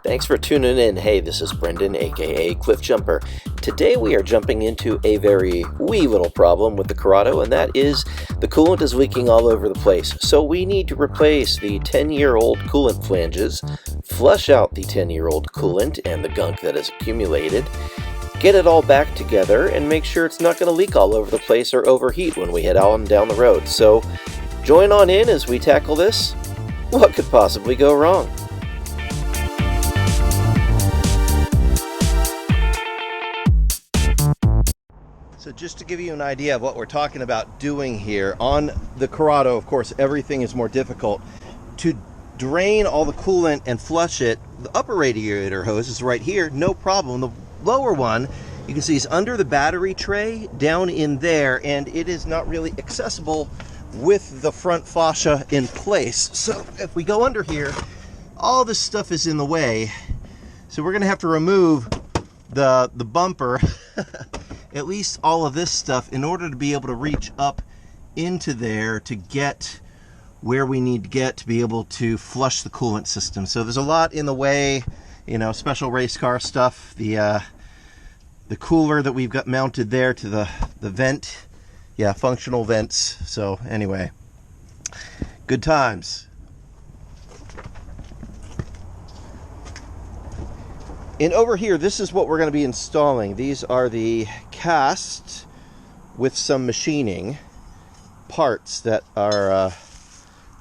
Thanks for tuning in. Hey, this is Brendan, aka Cliff Jumper. Today we are jumping into a very wee little problem with the Corrado, and that is the coolant is leaking all over the place. So we need to replace the 10-year-old coolant flanges, flush out the 10-year-old coolant and the gunk that has accumulated, get it all back together, and make sure it's not going to leak all over the place or overheat when we head out and down the road. So join on in as we tackle this. What could possibly go wrong? So just to give you an idea of what we're talking about doing here, on the Corrado, of course, everything is more difficult. To drain all the coolant and flush it, the upper radiator hose is right here, no problem. The lower one, you can see, is under the battery tray down in there, and it is not really accessible with the front fascia in place. So if we go under here, all this stuff is in the way. So we're gonna have to remove the bumper, at least all of this stuff, in order to be able to reach up into there to get where we need to get to be able to flush the coolant system. So there's a lot in the way, you know, special race car stuff, the cooler that we've got mounted there to the vent, yeah, functional vents. So anyway, good times. And over here, this is what we're going to be installing. These are the cast with some machining parts that are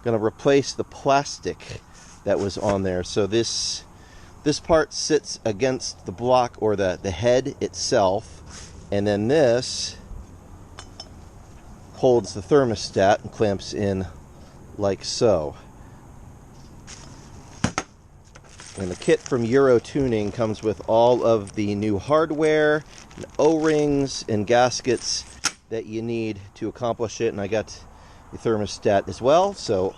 going to replace the plastic that was on there. So this part sits against the block, or the head itself, and then this holds the thermostat and clamps in like so. And the kit from Euro Tuning comes with all of the new hardware, and O-rings, and gaskets that you need to accomplish it. And I got the thermostat as well. So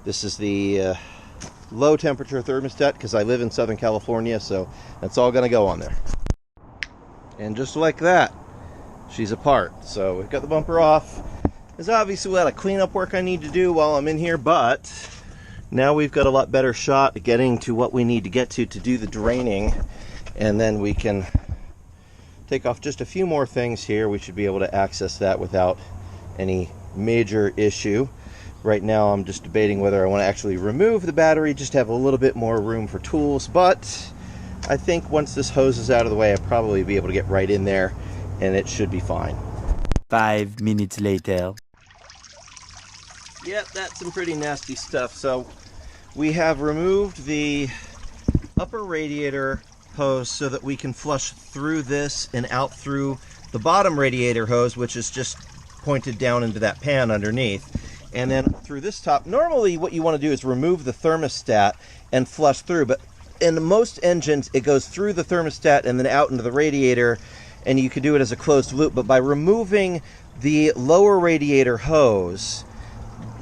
this is the low temperature thermostat because I live in Southern California, so that's all going to go on there. And just like that, she's apart. So we've got the bumper off. There's obviously a lot of cleanup work I need to do while I'm in here, but now we've got a lot better shot at getting to what we need to get to do the draining, and then we can take off just a few more things here. We should be able to access that without any major issue. Right now I'm just debating whether I want to actually remove the battery, just have a little bit more room for tools, but I think once this hose is out of the way, I'll probably be able to get right in there and it should be fine. 5 minutes later. Yep, that's some pretty nasty stuff. So we have removed the upper radiator hose so that we can flush through this and out through the bottom radiator hose, which is just pointed down into that pan underneath. And then through this top, normally what you want to do is remove the thermostat and flush through, but in most engines it goes through the thermostat and then out into the radiator, and you could do it as a closed loop. But by removing the lower radiator hose,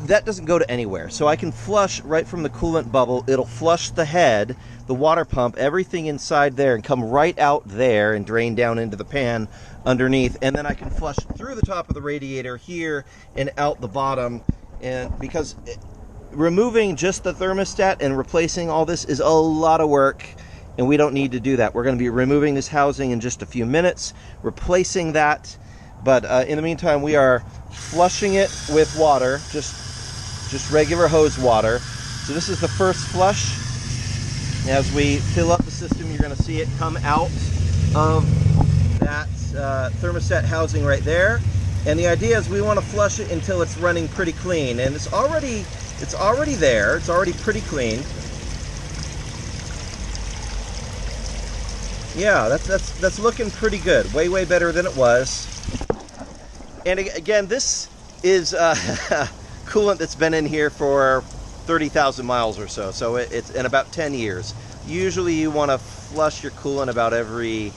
that doesn't go to anywhere. So I can flush right from the coolant bubble. It'll flush the head, the water pump, everything inside there, and come right out there and drain down into the pan underneath. And then I can flush through the top of the radiator here and out the bottom. And because removing just the thermostat and replacing all this is a lot of work, and we don't need to do that. We're going to be removing this housing in just a few minutes, replacing that. But in the meantime, we are flushing it with water, just regular hose water. So this is the first flush. As we fill up the system, you're going to see it come out of that thermostat housing right there. And the idea is we want to flush it until it's running pretty clean. And it's already there. It's already pretty clean. Yeah, that's looking pretty good. Way better than it was. And again, this is coolant that's been in here for 30,000 miles or so. So it's in about 10 years. Usually you want to flush your coolant about every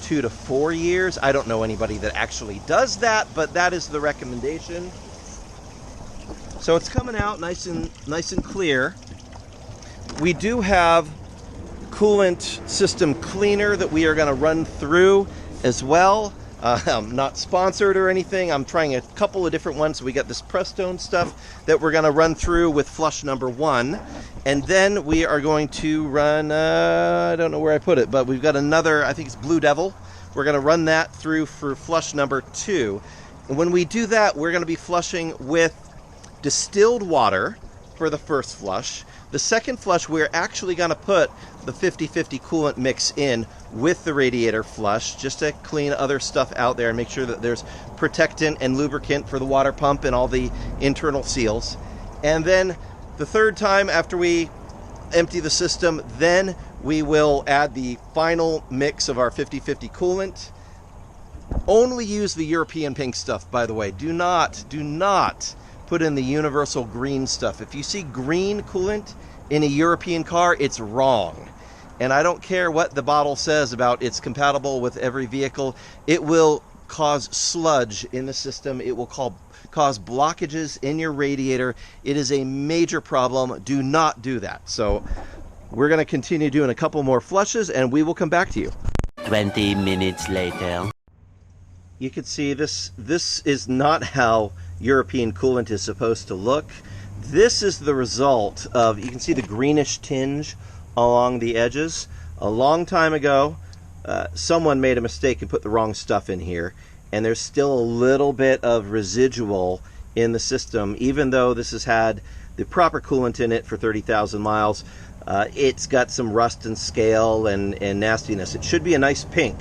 2 to 4 years. I don't know anybody that actually does that, but that is the recommendation. So it's coming out nice and clear. We do have coolant system cleaner that we are going to run through as well. Not sponsored or anything. I'm trying a couple of different ones. We got this Prestone stuff that we're going to run through with flush number 1. And then we are going to run, I don't know where I put it, but we've got another, I think it's Blue Devil. We're going to run that through for flush number 2. And when we do that, we're going to be flushing with distilled water for the first flush. The second flush, we're actually going to put the 50-50 coolant mix in with the radiator flush just to clean other stuff out there and make sure that there's protectant and lubricant for the water pump and all the internal seals. And then the third time after we empty the system, then we will add the final mix of our 50-50 coolant. Only use the European pink stuff, by the way. Do not put in the universal green stuff. If you see green coolant in a European car, it's wrong. And I don't care what the bottle says about it's compatible with every vehicle. It will cause sludge in the system. It will cause blockages in your radiator. It is a major problem. Do not do that. So we're going to continue doing a couple more flushes and we will come back to you. 20 minutes later. You can see this is not how European coolant is supposed to look. This is the result of, you can see the greenish tinge along the edges. A long time ago, someone made a mistake and put the wrong stuff in here, and there's still a little bit of residual in the system. Even though this has had the proper coolant in it for 30,000 miles, it's got some rust and scale and nastiness. It should be a nice pink,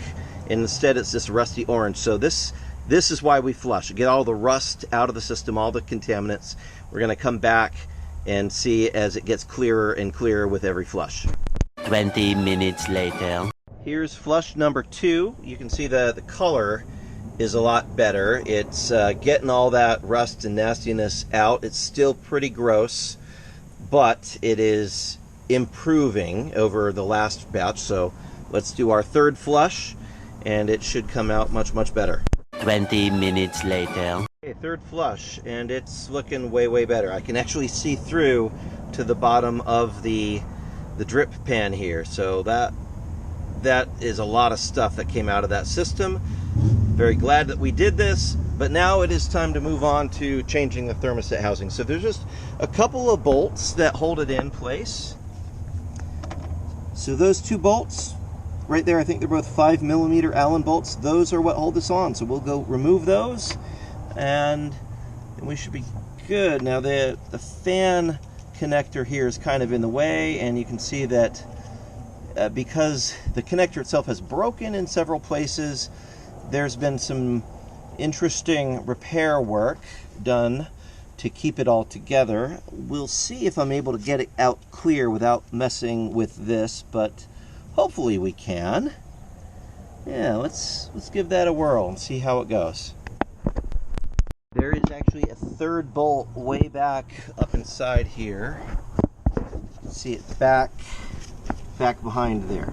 and instead it's this rusty orange. So this is why we flush. Get all the rust out of the system, all the contaminants. We're going to come back and see as it gets clearer and clearer with every flush. 20 minutes later. Here's flush number 2. You can see the color is a lot better. It's getting all that rust and nastiness out. It's still pretty gross, but it is improving over the last batch. So let's do our third flush, and it should come out much better. 20 minutes later. Okay, third flush, and it's looking way better. I can actually see through to the bottom of the drip pan here. So that is a lot of stuff that came out of that system. Very glad that we did this, but now it is time to move on to changing the thermostat housing. So there's just a couple of bolts that hold it in place. So those 2 bolts right there, I think they're both 5mm Allen bolts. Those are what hold this on. So we'll go remove those, and we should be good. Now the fan connector here is kind of in the way, and you can see that because the connector itself has broken in several places, there's been some interesting repair work done to keep it all together. We'll see if I'm able to get it out clear without messing with this, but hopefully we can. Yeah, let's give that a whirl and see how it goes. There is actually a third bolt way back up inside here. See it back behind there.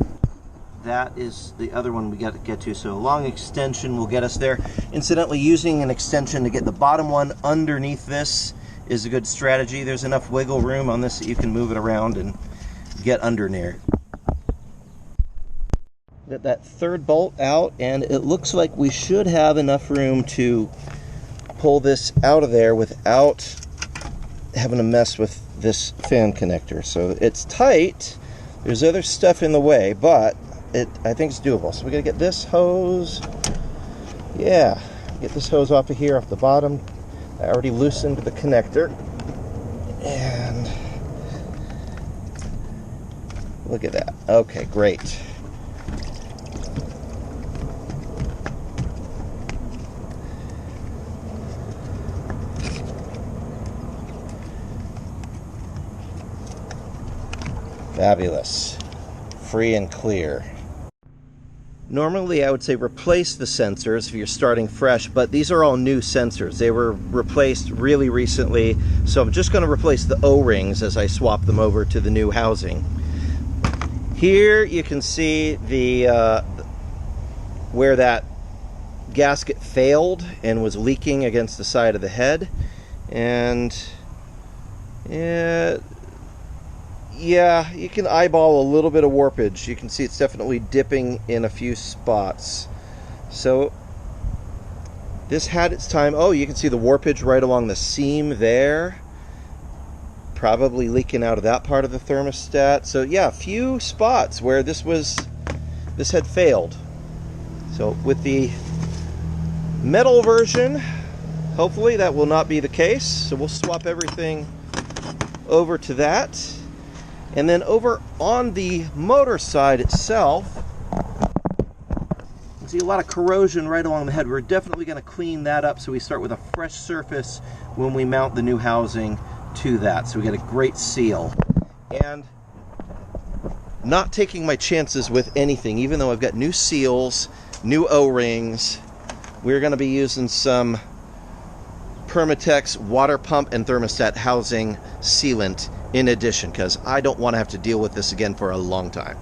That is the other one we got to get to. So a long extension will get us there. Incidentally, using an extension to get the bottom one underneath this is a good strategy. There's enough wiggle room on this that you can move it around and get under there. Get that third bolt out, and it looks like we should have enough room to pull this out of there without having to mess with this fan connector. So it's tight. There's other stuff in the way, but I think it's doable. So we gotta get this hose. Yeah, get this hose off of here, off the bottom. I already loosened the connector. And look at that. Okay, great. Fabulous. Free and clear. Normally I would say replace the sensors if you're starting fresh, but these are all new sensors. They were replaced really recently, so I'm just going to replace the O-rings as I swap them over to the new housing. Here you can see the where that gasket failed and was leaking against the side of the head, and yeah, you can eyeball a little bit of warpage. You can see it's definitely dipping in a few spots. So This had its time. Oh, you can see the warpage right along the seam there. Probably leaking out of that part of the thermostat. So yeah, a few spots where this had failed. So with the metal version, hopefully that will not be the case. So we'll swap everything over to that. And then over on the motor side itself, you see a lot of corrosion right along the head. We're definitely going to clean that up, so we start with a fresh surface when we mount the new housing to that. So we get a great seal. And not taking my chances with anything, even though I've got new seals, new O-rings. We're going to be using some Permatex water pump and thermostat housing sealant in addition, because I don't want to have to deal with this again for a long time.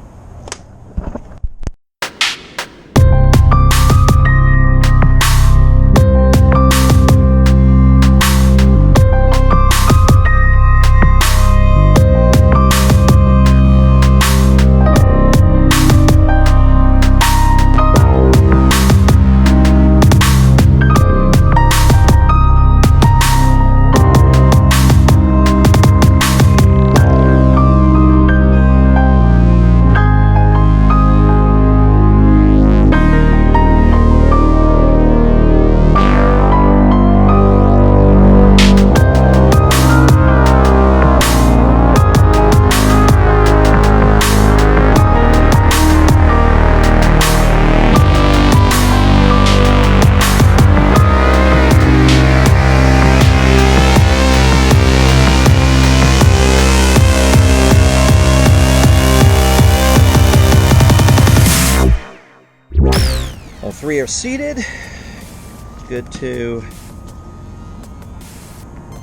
All three are seated. Good to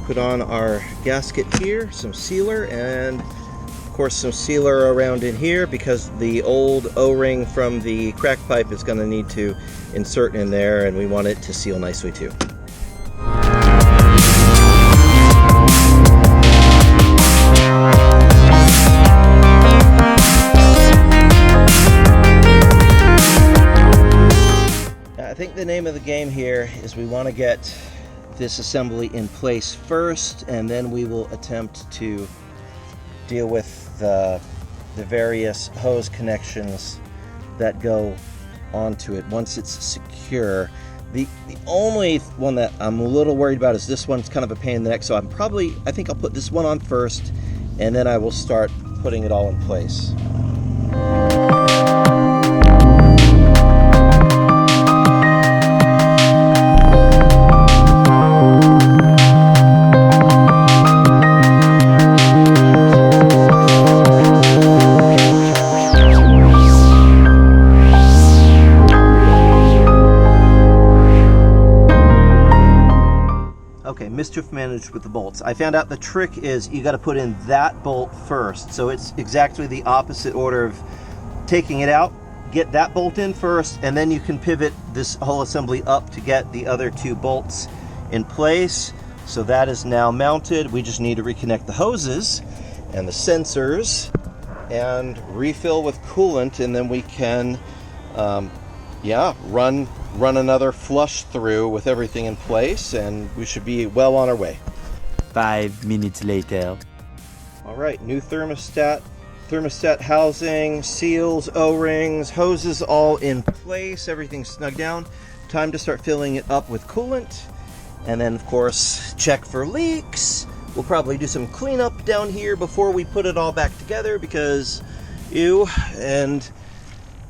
put on our gasket here, some sealer, and of course some sealer around in here because the old O-ring from the crack pipe is going to need to insert in there, and we want it to seal nicely too. I think the name of the game here is we want to get this assembly in place first, and then we will attempt to deal with the various hose connections that go onto it once it's secure. The only one that I'm a little worried about is this one's kind of a pain in the neck, so I think I'll put this one on first, and then I will start putting it all in place. Mischief managed with the bolts. I found out the trick is you got to put in that bolt first, so it's exactly the opposite order of taking it out. Get that bolt in first, and then you can pivot this whole assembly up to get the other two bolts in place. So that is now mounted. We just need to reconnect the hoses and the sensors and refill with coolant, and then we can run another flush through with everything in place, and we should be well on our way. 5 minutes later. All right, new thermostat housing, seals, O-rings, hoses all in place, everything's snug down. Time to start filling it up with coolant, and then of course check for leaks. We'll probably do some cleanup down here before we put it all back together because and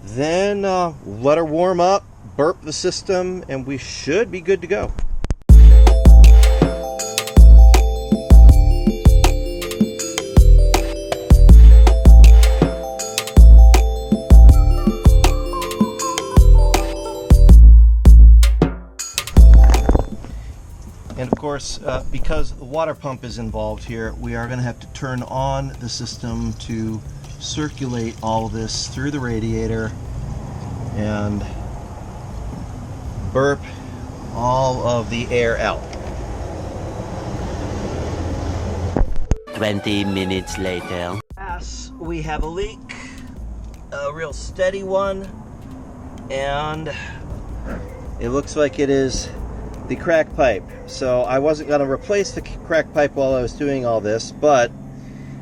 then let her warm up, burp the system, and we should be good to go. And of course, because the water pump is involved here, we are going to have to turn on the system to circulate all of this through the radiator and burp all of the air out. 20 minutes later. Yes, we have a leak, a real steady one, and it looks like it is the crack pipe. So I wasn't going to replace the crack pipe while I was doing all this, but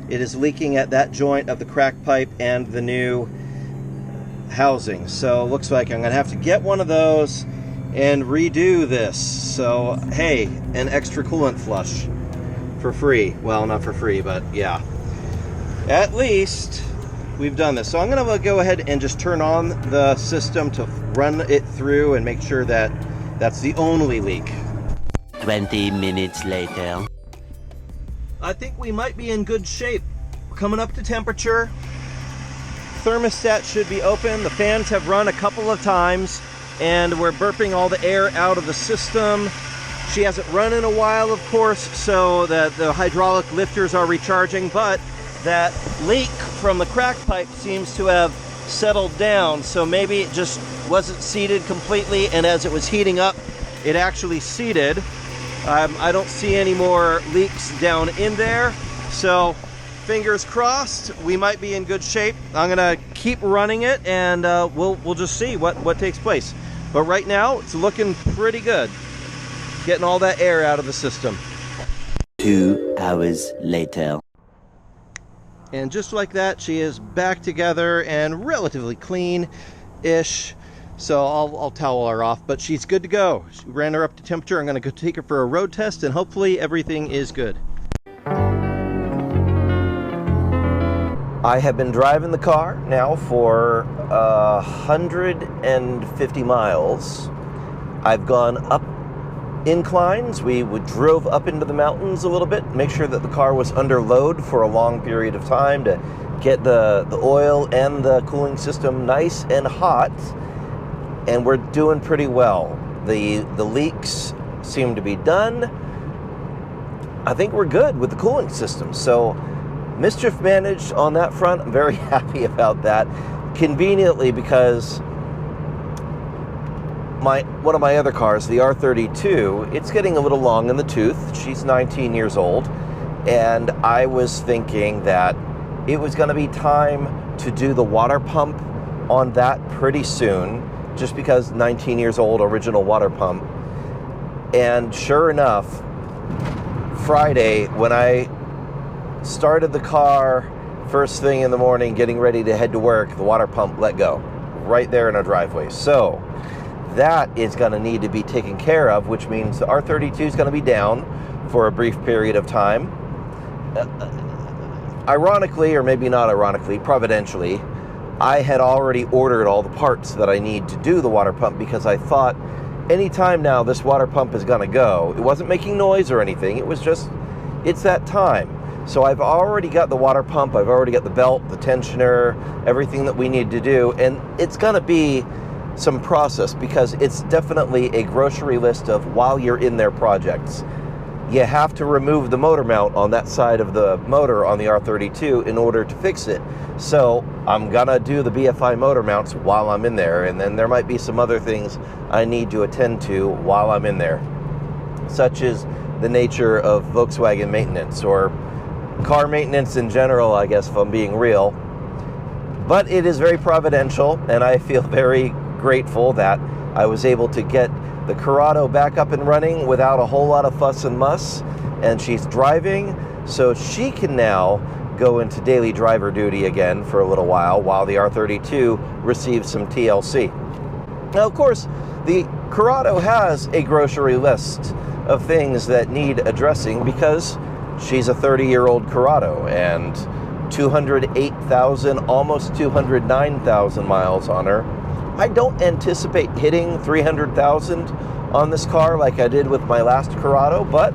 it is leaking at that joint of the crack pipe and the new housing. So looks like I'm going to have to get one of those and redo this. So hey, an extra coolant flush for free. Well, not for free, but yeah. At least we've done this. So I'm going to go ahead and just turn on the system to run it through and make sure that that's the only leak. 20 minutes later. I think we might be in good shape. We're coming up to temperature. Thermostat should be open. The fans have run a couple of times and we're burping all the air out of the system. She hasn't run in a while, of course, so that the hydraulic lifters are recharging, but that leak from the crack pipe seems to have settled down, so maybe it just wasn't seated completely, and as it was heating up, it actually seated. I don't see any more leaks down in there, so fingers crossed, we might be in good shape. I'm gonna keep running it, and we'll just see what takes place. But right now, it's looking pretty good, getting all that air out of the system. 2 hours later. And just like that, she is back together and relatively clean-ish. So I'll towel her off, but she's good to go. She ran her up to temperature. I'm gonna go take her for a road test and hopefully everything is good. I have been driving the car now for 150 miles. I've gone up inclines. We drove up into the mountains a little bit, make sure that the car was under load for a long period of time to get the oil and the cooling system nice and hot, and we're doing pretty well. The leaks seem to be done. I think we're good with the cooling system, so mischief managed on that front. I'm very happy about that. Conveniently, because one of my other cars, the R32, it's getting a little long in the tooth. She's 19 years old, and I was thinking that it was going to be time to do the water pump on that pretty soon, just because 19 years old, original water pump. And sure enough, Friday, when I started the car first thing in the morning, getting ready to head to work, the water pump let go right there in our driveway. So that is going to need to be taken care of, which means the R32 is going to be down for a brief period of time. Ironically, or maybe not ironically, providentially, I had already ordered all the parts that I need to do the water pump, because I thought anytime now this water pump is going to go. It wasn't making noise or anything. It was just, it's that time. So I've already got the water pump, I've already got the belt, the tensioner, everything that we need to do, and it's going to be some process, because it's definitely a grocery list of while you're in their projects. You have to remove the motor mount on that side of the motor on the R32 in order to fix it. So I'm gonna do the BFI motor mounts while I'm in there, and then there might be some other things I need to attend to while I'm in there, such as the nature of Volkswagen maintenance, or car maintenance in general, I guess, if I'm being real. But it is very providential, and I feel very grateful that I was able to get the Corrado back up and running without a whole lot of fuss and muss, and she's driving, so she can now go into daily driver duty again for a little while the R32 receives some TLC. Now, of course, the Corrado has a grocery list of things that need addressing, because she's a 30-year-old Corrado and 208,000, almost 209,000 miles on her. I don't anticipate hitting 300,000 on this car like I did with my last Corrado, but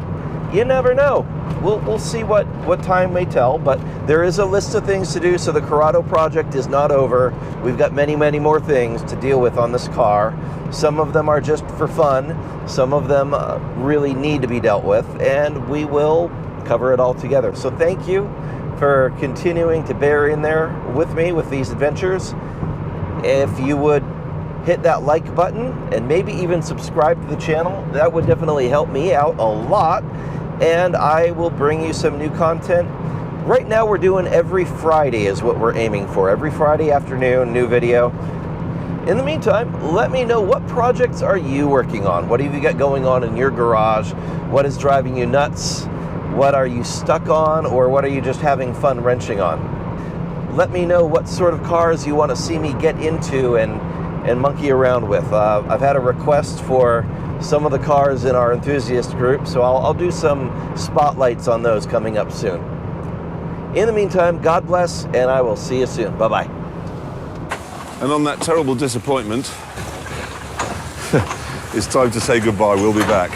you never know. We'll see what time may tell, but there is a list of things to do, so the Corrado project is not over. We've got many, many more things to deal with on this car. Some of them are just for fun. Some of them really need to be dealt with, and we will cover it all together. So thank you for continuing to bear in there with me with these adventures. If you would hit that like button and maybe even subscribe to the channel, that would definitely help me out a lot, and I will bring you some new content. Right now we're doing every Friday is what we're aiming for. Every Friday afternoon, new video. In the meantime, let me know, what projects are you working on? What have you got going on in your garage? What is driving you nuts? What are you stuck on, or what are you just having fun wrenching on? Let me know what sort of cars you want to see me get into and monkey around with. I've had a request for some of the cars in our enthusiast group, so I'll do some spotlights on those coming up soon. In the meantime, God bless, and I will see you soon. Bye-bye. And on that terrible disappointment, it's time to say goodbye. We'll be back.